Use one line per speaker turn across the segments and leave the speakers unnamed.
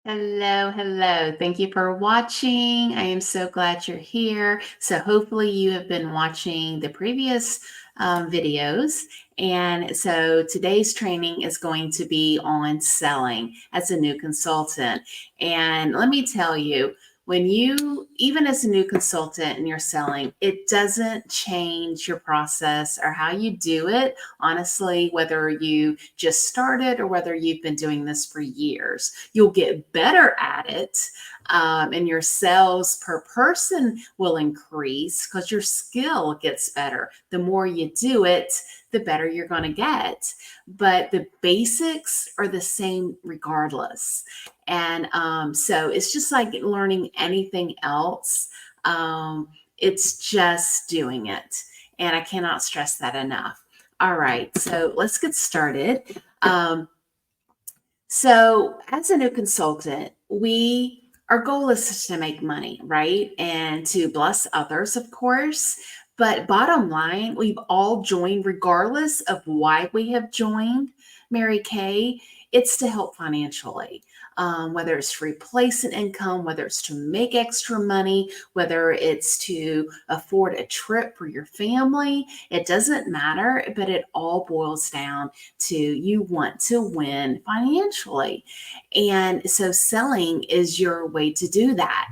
Hello, hello. Thank you for watching. I am so glad you're here. So, hopefully, you have been watching the previous videos. And so, today's training is going to be on selling as a new consultant. And let me tell you, when you, even as a new consultant and you're selling, it doesn't change your process or how you do it. Honestly, whether you just started or whether you've been doing this for years, you'll get better at it. And your sales per person will increase because your skill gets better. The more you do it, the better you're going to get. But the basics are the same regardless. And so it's just like learning anything else. It's just doing it. And I cannot stress that enough. All right, so let's get started. So, as a new consultant, our goal is to make money, right? And to bless others, of course. But bottom line, we've all joined, regardless of why we have joined Mary Kay. It's to help financially, whether it's to replace an income, whether it's to make extra money, whether it's to afford a trip for your family. It doesn't matter, but it all boils down to you want to win financially. And so selling is your way to do that.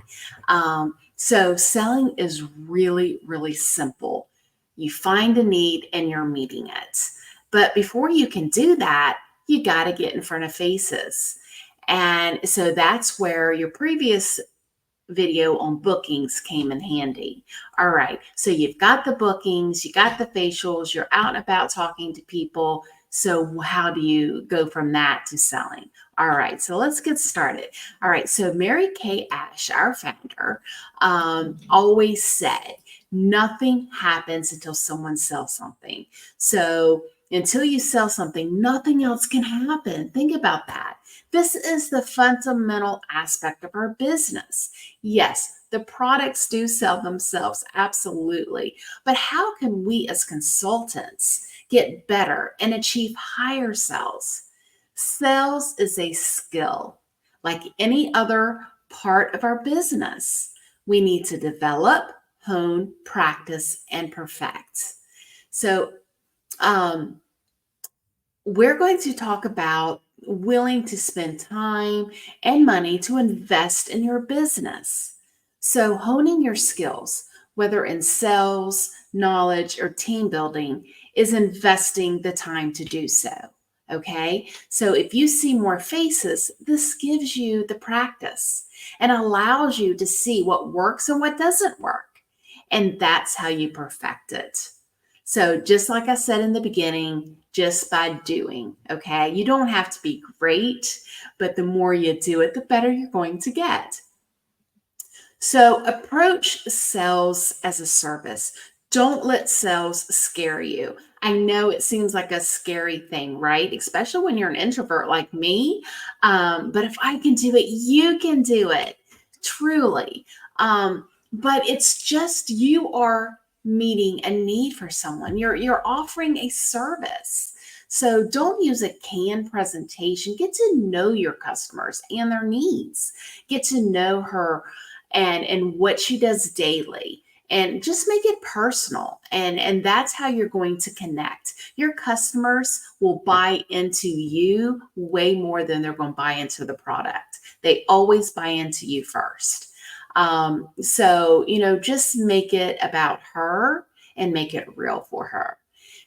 So selling is really, really simple. You find a need and you're meeting it. But before you can do that, you got to get in front of faces. And so that's where your previous video on bookings came in handy. All right, so you've got the bookings, you got the facials, you're out and about talking to people. So, how do you go from that to selling? All right, so let's get started. All right, so Mary Kay Ash, our founder, always said, nothing happens until someone sells something. So, until you sell something, nothing else can happen. Think about that. This is the fundamental aspect of our business. Yes, the products do sell themselves, absolutely. But how can we as consultants get better and achieve higher sales? Sales is a skill like any other part of our business. We need to develop, hone, practice, and perfect. So, um, we're going to talk about willing to spend time and money to invest in your business. So, honing your skills, whether in sales, knowledge, or team building, is investing the time to do so. Okay. So, if you see more faces, this gives you the practice and allows you to see what works and what doesn't work. And that's how you perfect it. So, just like I said in the beginning, just by doing, okay? You don't have to be great, but the more you do it, the better you're going to get. So, approach sales as a service. Don't let sales scare you. I know it seems like a scary thing, right? Especially when you're an introvert like me. But if I can do it, you can do it. Truly. But it's just you are meeting a need for someone. You're offering a service. So don't use a canned presentation. Get to know your customers and their needs. Get to know her and what she does daily, and just make it personal, and that's how you're going to connect. Your customers will buy into you way more than they're going to buy into the product. They always buy into you first. So just make it about her and make it real for her.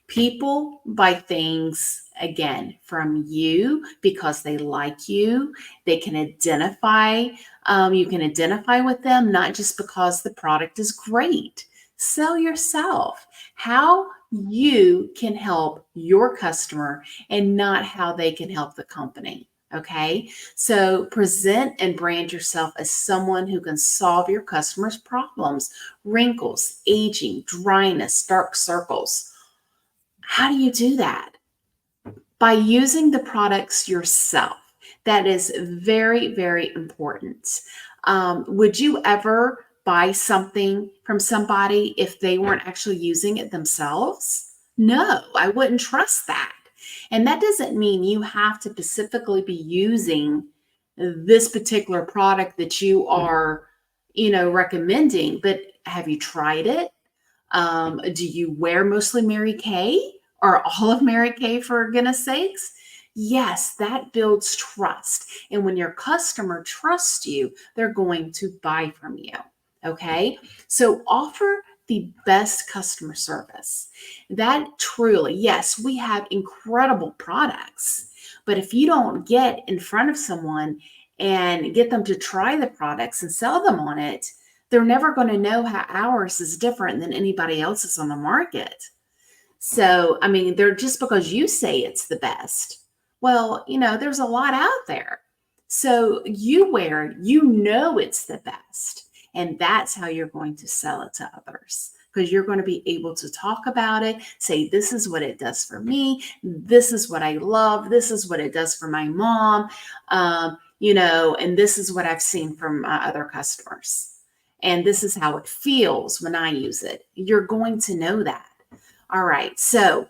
People buy things again from you because they like you. They can identify. You can identify with them, not just because the product is great. Sell yourself. How you can help your customer and not how they can help the company. Okay. So present and brand yourself as someone who can solve your customers' problems, wrinkles, aging, dryness, dark circles. How do you do that? By using the products yourself. That is very, very important. Would you ever buy something from somebody if they weren't actually using it themselves? No, I wouldn't trust that. And that doesn't mean you have to specifically be using this particular product that you are, recommending, but have you tried it? Do you wear mostly Mary Kay or all of Mary Kay, for goodness sakes? Yes, that builds trust. And when your customer trusts you, they're going to buy from you. Okay. So offer the best customer service. That truly, yes, we have incredible products. But if you don't get in front of someone and get them to try the products and sell them on it, they're never going to know how ours is different than anybody else's on the market. So, I mean, they're just because you say it's the best. Well, there's a lot out there. So you wear it, it's the best. And that's how you're going to sell it to others, because you're going to be able to talk about it, say, this is what it does for me. This is what I love. This is what it does for my mom. And this is what I've seen from other customers. And this is how it feels when I use it. You're going to know that. All right. So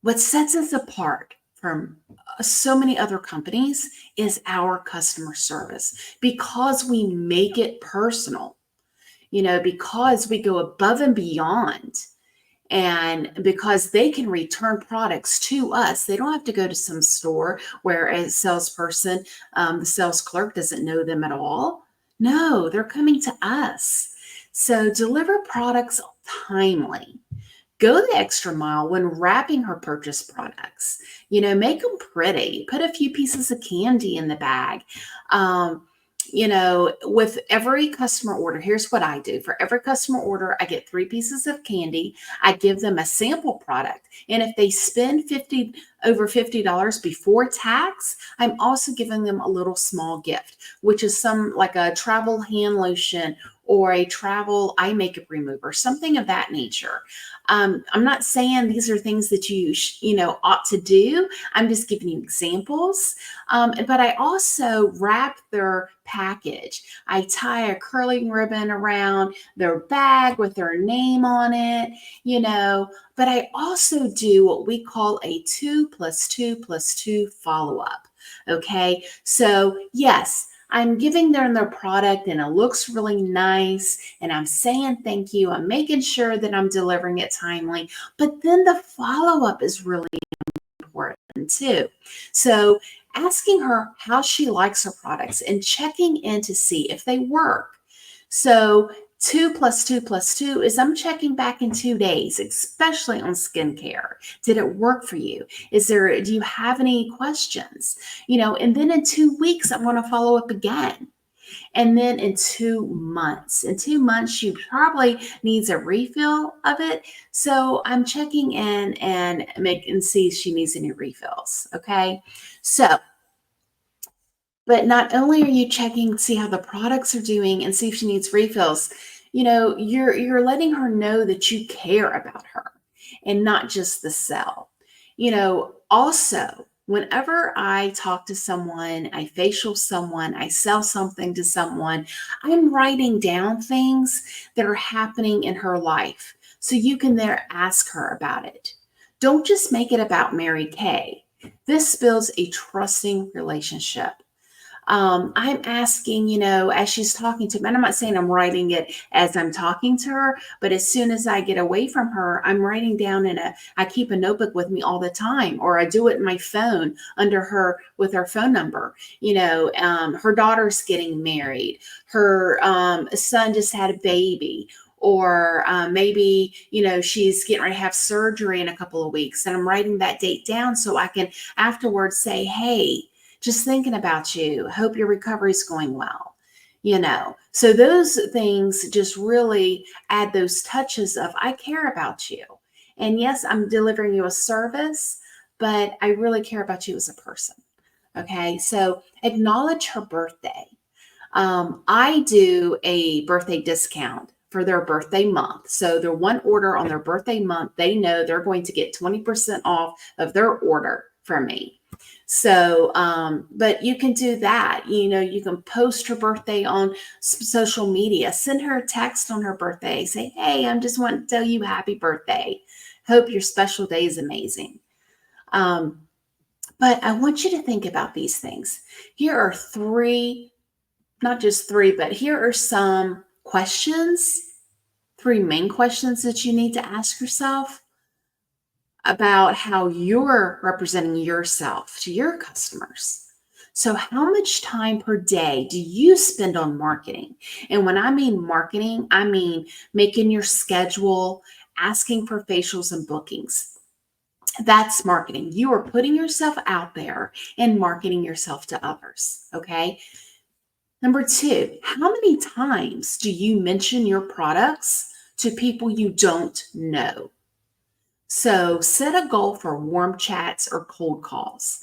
what sets us apart from so many other companies is our customer service, because we make it personal, because we go above and beyond, and because they can return products to us. They don't have to go to some store where a salesperson, the sales clerk doesn't know them at all. No, they're coming to us. So deliver products timely. Go the extra mile when wrapping her purchase products. Make them pretty. Put a few pieces of candy in the bag. With every customer order, here's what I do. For every customer order, I get 3 pieces of candy. I give them a sample product. And if they spend over $50 before tax, I'm also giving them a little small gift, which is like a travel hand lotion or a travel eye makeup remover, something of that nature. I'm not saying these are things that you ought to do. I'm just giving you examples. But I also wrap their package. I tie a curling ribbon around their bag with their name on it, but I also do what we call a 2+2+2 follow-up. Okay. So yes, I'm giving them their product and it looks really nice, and I'm saying thank you. I'm making sure that I'm delivering it timely, but then the follow-up is really important too. So asking her how she likes her products and checking in to see if they work. So 2+2+2 is I'm checking back in 2 days, especially on skincare. Did it work for you? Do you have any questions? And then in 2 weeks, I'm going to follow up again. And then in 2 months, she probably needs a refill of it. So I'm checking in and see if she needs any refills. Okay. So, but not only are you checking to see how the products are doing and see if she needs refills, you're letting her know that you care about her and not just the sell. Also, whenever I talk to someone, I facial someone, I sell something to someone, I'm writing down things that are happening in her life so you can there ask her about it. Don't just make it about Mary Kay. This builds a trusting relationship. I'm asking, as she's talking to me, and I'm not saying I'm writing it as I'm talking to her, but as soon as I get away from her, I'm writing down I keep a notebook with me all the time, or I do it in my phone with her phone number. Her daughter's getting married. Her son just had a baby. Or maybe, she's getting ready to have surgery in a couple of weeks, and I'm writing that date down so I can afterwards say, hey, just thinking about you. Hope your recovery is going well. So those things just really add those touches of I care about you. And yes, I'm delivering you a service, but I really care about you as a person. Okay. So acknowledge her birthday. I do a birthday discount for their birthday month. So their one order on their birthday month, they know they're going to get 20% off of their order from me. So, but you can do that. You can post her birthday on social media, send her a text on her birthday, say, hey, I'm just wanting to tell you happy birthday. Hope your special day is amazing. But I want you to think about these things. Here are three, not just three, but here are some questions, three main questions that you need to ask yourself about how you're representing yourself to your customers. So, how much time per day do you spend on marketing? And when I mean marketing, I mean making your schedule, asking for facials and bookings. That's marketing. You are putting yourself out there and marketing yourself to others. Okay. Number two, how many times do you mention your products to people you don't know? So set a goal for warm chats or cold calls.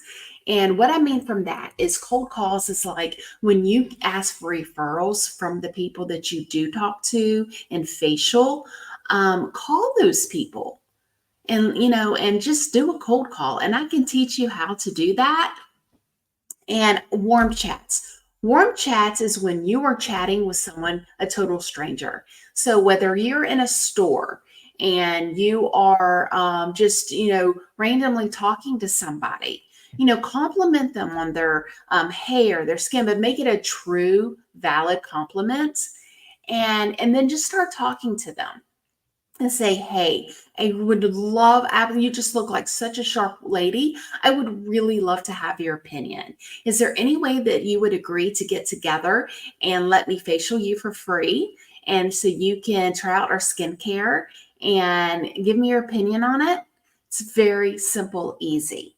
And what I mean from that is cold calls is like when you ask for referrals from the people that you do talk to in facial, call those people and just do a cold call. And I can teach you how to do that. And warm chats. Warm chats is when you are chatting with someone, a total stranger. So whether you're in a store and you are randomly talking to somebody, compliment them on their hair, their skin, but make it a true, valid compliment. And then just start talking to them and say, hey, I would love, you just look like such a sharp lady. I would really love to have your opinion. Is there any way that you would agree to get together and let me facial you for free? And so you can try out our skincare and give me your opinion on it. It's very simple, easy.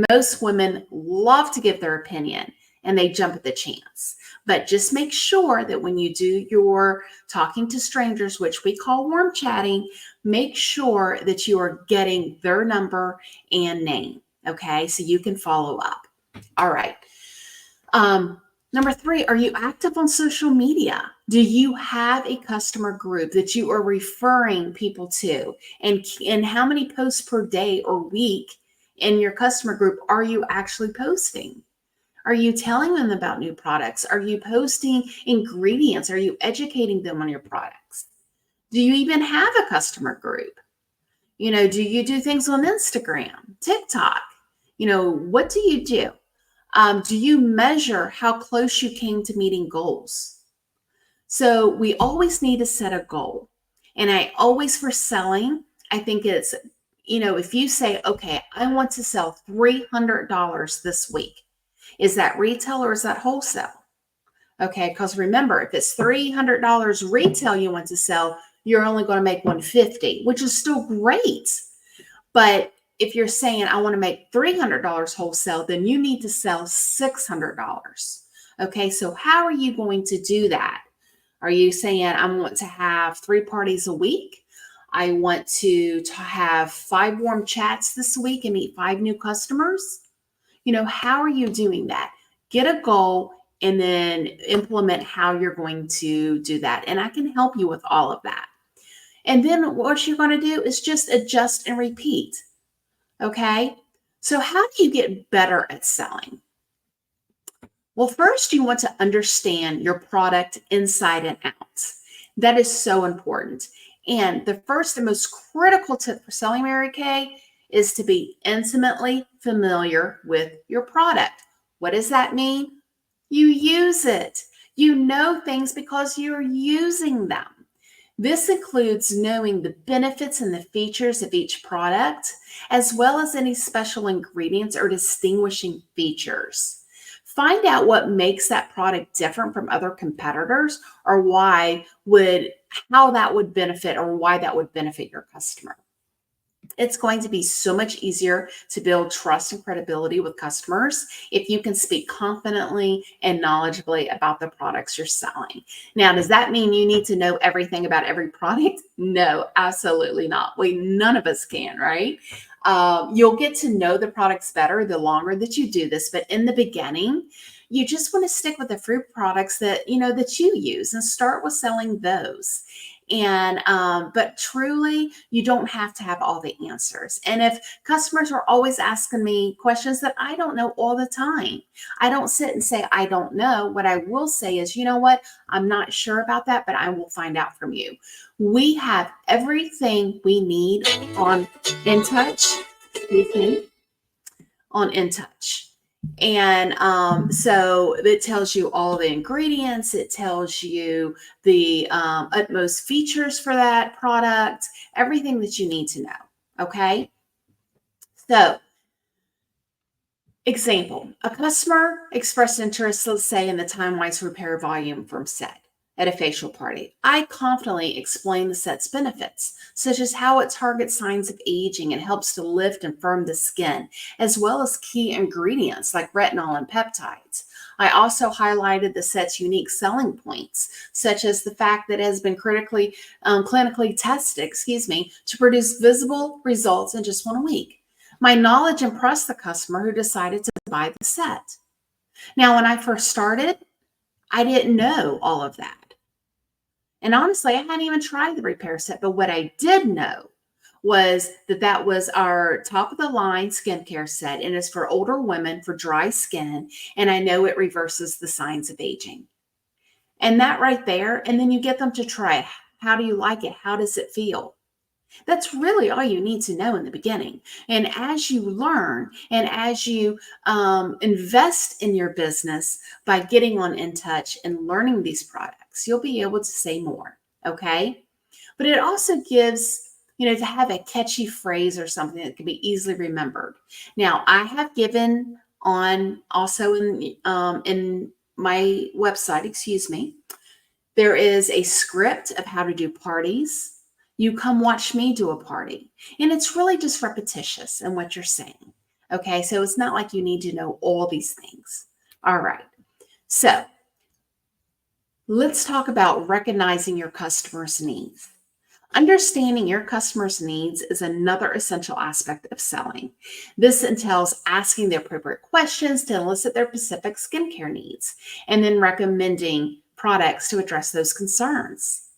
Most women love to give their opinion and they jump at the chance. But just make sure that when you do your talking to strangers, which we call warm chatting, make sure that you are getting their number and name. Okay, so you can follow up. All right. Number three, are you active on social media? Do you have a customer group that you are referring people to? And how many posts per day or week in your customer group are you actually posting? Are you telling them about new products? Are you posting ingredients? Are you educating them on your products? Do you even have a customer group? Do you do things on Instagram, TikTok? What do you do? Do you measure how close you came to meeting goals? So we always need to set a goal. And I always, for selling, I think it's, if you say, okay, I want to sell $300 this week. Is that retail or is that wholesale? Okay, because remember, if it's $300 retail you want to sell, you're only going to make $150, which is still great. But if you're saying I want to make $300 wholesale, then you need to sell $600. Okay, so how are you going to do that? Are you saying I want to have 3 parties a week? I want to have 5 warm chats this week and meet 5 new customers? How are you doing that? Get a goal and then implement how you're going to do that. And I can help you with all of that. And then what you're going to do is just adjust and repeat. Okay. So how do you get better at selling? Well, first, you want to understand your product inside and out. That is so important. And the first and most critical tip for selling, Mary Kay, is to be intimately familiar with your product. What does that mean? You use it. You know things because you're using them. This includes knowing the benefits and the features of each product, as well as any special ingredients or distinguishing features. Find out what makes that product different from other competitors or how that would benefit or why that would benefit your customer. It's going to be so much easier to build trust and credibility with customers if you can speak confidently and knowledgeably about the products you're selling. Now, does that mean you need to know everything about every product? No, absolutely not. None of us can, right? You'll get to know the products better the longer that you do this, but in the beginning, you just want to stick with the fruit products that you use and start with selling those. And but truly, you don't have to have all the answers. And if customers are always asking me questions that I don't know all the time, I don't sit and say I don't know. What I will say is, you know what, I'm not sure about that, but I will find out from you. We have everything we need on In Touch. Excuse me. on InTouch. And so it tells you all the ingredients, it tells you the utmost features for that product, everything that you need to know. Okay. So, example, a customer expressed interest, let's say, in the time-wise repair volume from set at a facial party. I confidently explain the set's benefits, such as how it targets signs of aging and helps to lift and firm the skin, as well as key ingredients like retinol and peptides. I also highlighted the set's unique selling points, such as the fact that it has been clinically tested, to produce visible results in just 1 week. My knowledge impressed the customer who decided to buy the set. Now, when I first started, I didn't know all of that. And honestly, I hadn't even tried the repair set, but what I did know was that that was our top of the line skincare set and it's for older women for dry skin. And I know it reverses the signs of aging. And that right there, and then you get them to try it. How do you like it? How does it feel? That's really all you need to know in the beginning. And as you learn and as you invest in your business by getting on InTouch and learning these products, you'll be able to say more. Okay. But it also gives, to have a catchy phrase or something that can be easily remembered. Now, I have given on also in my website, there is a script of how to do parties. You come watch me do a party. And it's really just repetitious in what you're saying. Okay. So it's not like you need to know all these things. All right. So let's talk about recognizing your customer's needs. Understanding your customer's needs is another essential aspect of selling. This entails asking the appropriate questions to elicit their specific skincare needs and then recommending products to address those concerns.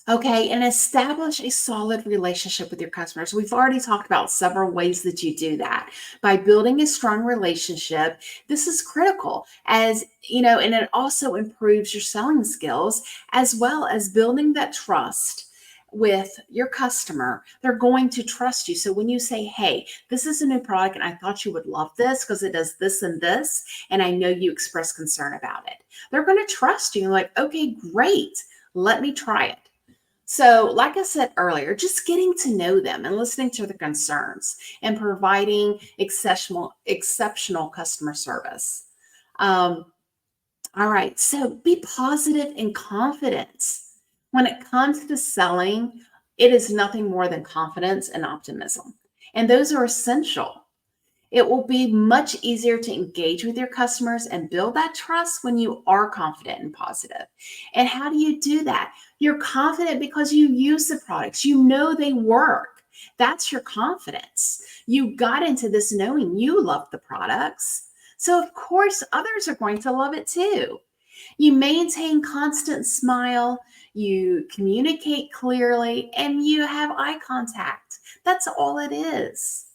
Okay, and establish a solid relationship with your customers. We've already talked about several ways that you do that. By building a strong relationship, this is critical and it also improves your selling skills as well as building that trust with your customer. They're going to trust you. So when you say, hey, this is a new product and I thought you would love this because it does this and this, and I know you express concern about it, they're going to trust you. Like, okay, great, let me try it. So, like I said earlier, just getting to know them and listening to their concerns and providing exceptional customer service. All right, so be positive and confident. When it comes to selling, it is nothing more than confidence and optimism. And those are essential. It will be much easier to engage with your customers and build that trust when you are confident and positive. And how do you do that? You're confident because you use the products, you know they work. That's your confidence. You got into this knowing you love the products. So, of course, others are going to love it too. You maintain constant smile, you communicate clearly, and you have eye contact. That's all it is.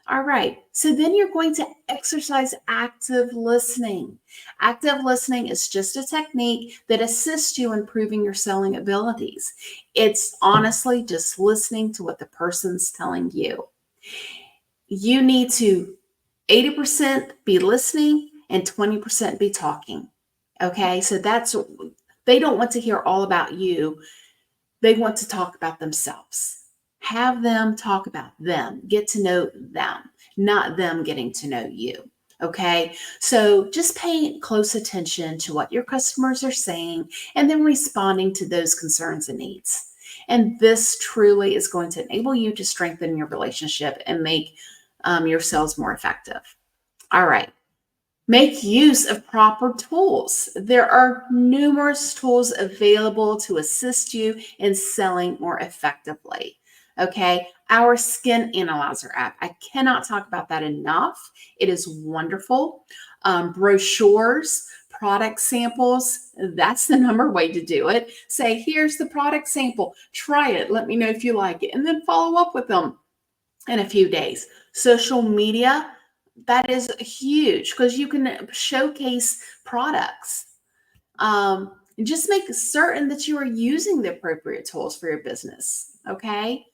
All right. So then you're going to exercise active listening. Active listening is just a technique that assists you in improving your selling abilities. It's honestly just listening to what the person's telling you. You need to 80% be listening and 20% be talking. Okay. So they don't want to hear all about you. They want to talk about themselves. Have them talk about them, get to know them, not them getting to know you. Okay. So just pay close attention to what your customers are saying and then responding to those concerns and needs. And this truly is going to enable you to strengthen your relationship and make your sales more effective. All right. Make use of proper tools. There are numerous tools available to assist you in selling more effectively. Okay, our Skin Analyzer app. I cannot talk about that enough. It is wonderful. Brochures, product samples, that's the number way to do it. Say, here's the product sample. Try it. Let me know if you like it. And then follow up with them in a few days. Social media, that is huge because you can showcase products. Just make certain that you are using the appropriate tools for your business. Okay.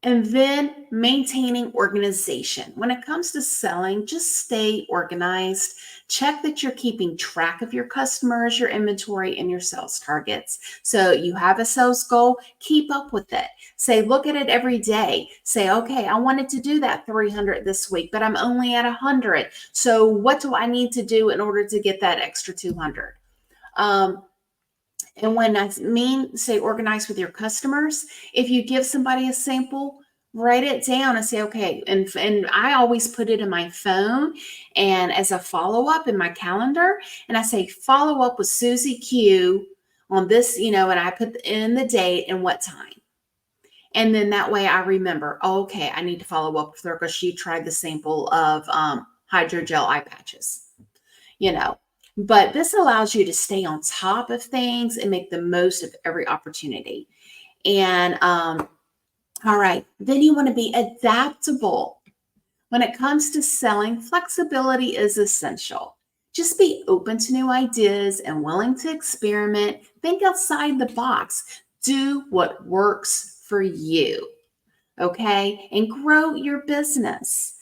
And then maintaining organization. When it comes to selling, just stay organized. Check that you're keeping track of your customers, your inventory, and your sales targets. So you have a sales goal, keep up with it. Say, look at it every day. Say, okay, I wanted to do that 300 this week, but I'm only at 100. So what do I need to do in order to get that extra 200? And when I mean, say, organize with your customers, if you give somebody a sample, write it down and say, okay, and I always put it in my phone and as a follow-up in my calendar, and I say, follow up with Susie Q on this, and I put in the date and what time. And then that way I remember, oh, okay, I need to follow up with her because she tried the sample of hydrogel eye patches, you know. But this allows you to stay on top of things and make the most of every opportunity. And all right, then you want to be adaptable. When it comes to selling, flexibility is essential. Just be open to new ideas and willing to experiment. Think outside the box. Do what works for you, okay? And grow your business.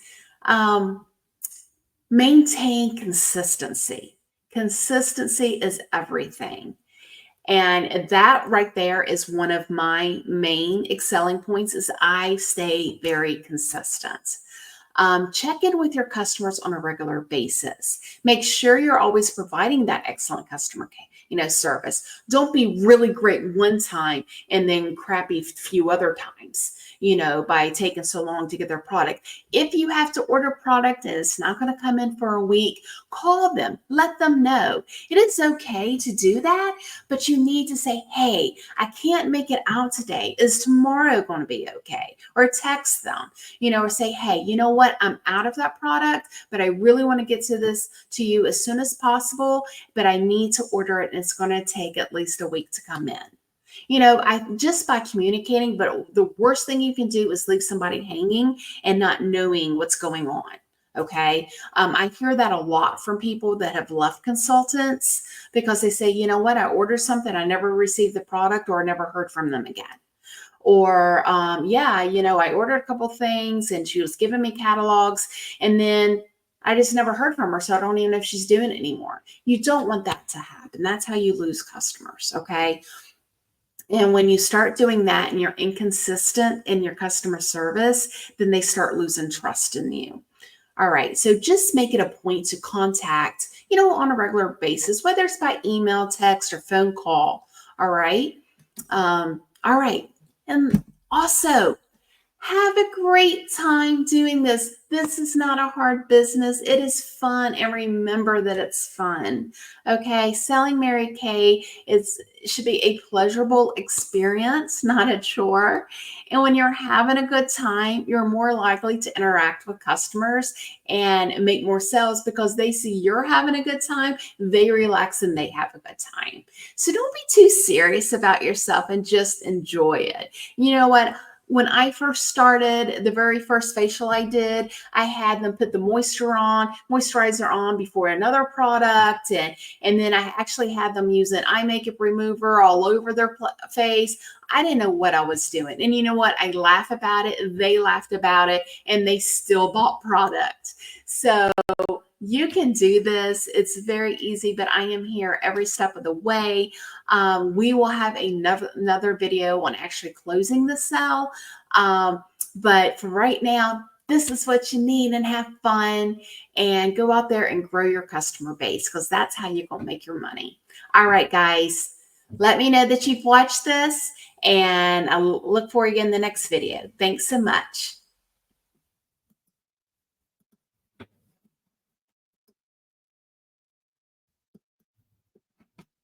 Maintain consistency. Consistency is everything. And that right there is one of my main excelling points is I stay very consistent. Check in with your customers on a regular basis. Make sure you're always providing that excellent customer service. Don't be really great one time and then crappy few other times, by taking so long to get their product. If you have to order product and it's not going to come in for a week, call them, let them know. It is okay to do that, but you need to say, hey, I can't make it out today. Is tomorrow going to be okay? Or text them, or say, hey, you know what? I'm out of that product, but I really want to get to you as soon as possible, but I need to order it and it's going to take at least a week to come in. I just by communicating, but the worst thing you can do is leave somebody hanging and not knowing what's going on. Okay. I hear that a lot from people that have left consultants because they say, you know what, I ordered something, I never received the product or I never heard from them again. Or, I ordered a couple things and she was giving me catalogs and then I just never heard from her. So I don't even know if she's doing it anymore. You don't want that to happen. That's how you lose customers. Okay. And when you start doing that and you're inconsistent in your customer service, then they start losing trust in you. All right. So just make it a point to contact, on a regular basis, whether it's by email, text, or phone call. All right. All right. And also, have a great time doing this. This is not a hard business. It is fun, and remember that it's fun. Okay, selling Mary Kay should be a pleasurable experience, not a chore. And when you're having a good time, you're more likely to interact with customers and make more sales because they see you're having a good time, they relax, and they have a good time. So don't be too serious about yourself and just enjoy it. You know what? When I first started, the very first facial I did, I had them put the moisturizer on before another product. And then I actually had them use an eye makeup remover all over their face. I didn't know what I was doing. And you know what? I laugh about it. They laughed about it and they still bought product. So you can do this. It's very easy, but I am here every step of the way. We will have another video on actually closing the sale. But for right now, this is what you need, and have fun and go out there and grow your customer base because that's how you're going to make your money. All right, guys, let me know that you've watched this and I'll look for you in the next video. Thanks so much.